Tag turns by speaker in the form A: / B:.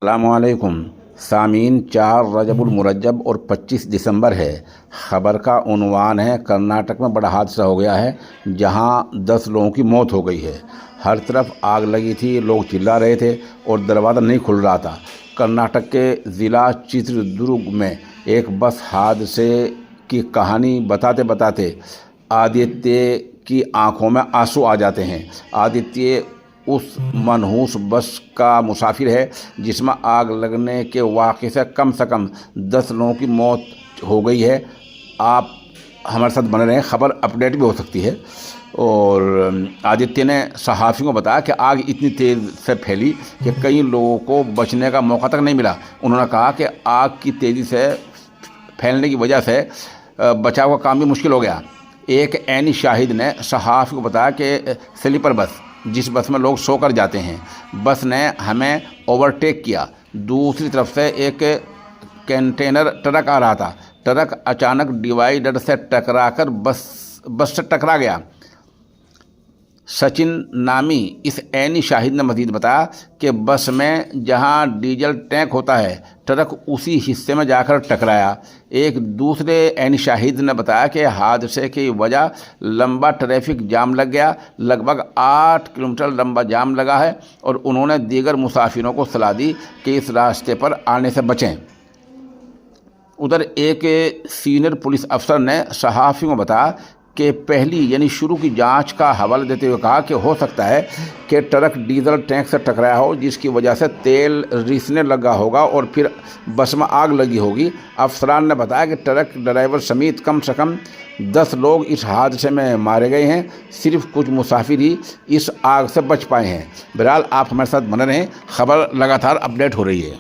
A: अस्सलामुअलैकुम सामीन। 4 रजबुल मुरज्जब और 25 दिसंबर है। ख़बर का उन्वान है, कर्नाटक में बड़ा हादसा हो गया है जहां 10 लोगों की मौत हो गई है। हर तरफ आग लगी थी, लोग चिल्ला रहे थे और दरवाज़ा नहीं खुल रहा था। कर्नाटक के ज़िला चित्रदुर्ग में एक बस हादसे की कहानी बताते बताते आदित्य की आंखों में आंसू आ जाते हैं। आदित्य उस मनहूस बस का मुसाफिर है जिसमें आग लगने के वाक़े से कम 10 लोगों की मौत हो गई है। आप हमारे साथ बने रहें, ख़बर अपडेट भी हो सकती है। और आदित्य ने सहाफ़ियों को बताया कि आग इतनी तेज़ से फैली कि कई लोगों को बचने का मौका तक नहीं मिला। उन्होंने कहा कि आग की तेज़ी से फैलने की वजह से बचाव का काम भी मुश्किल हो गया। एक ऐनी शाहिद ने सहाफ़ी को बताया कि स्लीपर बस, जिस बस में लोग सोकर जाते हैं, बस ने हमें ओवरटेक किया। दूसरी तरफ से एक कंटेनर ट्रक आ रहा था। ट्रक अचानक डिवाइडर से टकराकर बस से टकरा गया। सचिन नामी इस ऐनी शाहिद ने मज़ीद बताया कि बस में जहां डीजल टैंक होता है, ट्रक उसी हिस्से में जाकर टकराया। एक दूसरे ऐनी शाहिद ने बताया कि हादसे की वजह लंबा ट्रैफिक जाम लग गया। लगभग 8 किलोमीटर लंबा जाम लगा है और उन्होंने दीगर मुसाफिरों को सलाह दी कि इस रास्ते पर आने से बचें। उधर एक सीनियर पुलिस अफसर ने सहाफ़ियों को बताया कि पहली यानी शुरू की जांच का हवाला देते हुए कहा कि हो सकता है कि ट्रक डीजल टैंक से टकराया हो, जिसकी वजह से तेल रिसने लगा होगा और फिर बस में आग लगी होगी। अफसरान ने बताया कि ट्रक ड्राइवर समेत कम से कम 10 लोग इस हादसे में मारे गए हैं। सिर्फ कुछ मुसाफिर ही इस आग से बच पाए हैं। बहरहाल आप हमारे साथ बने रहें, ख़बर लगातार अपडेट हो रही है।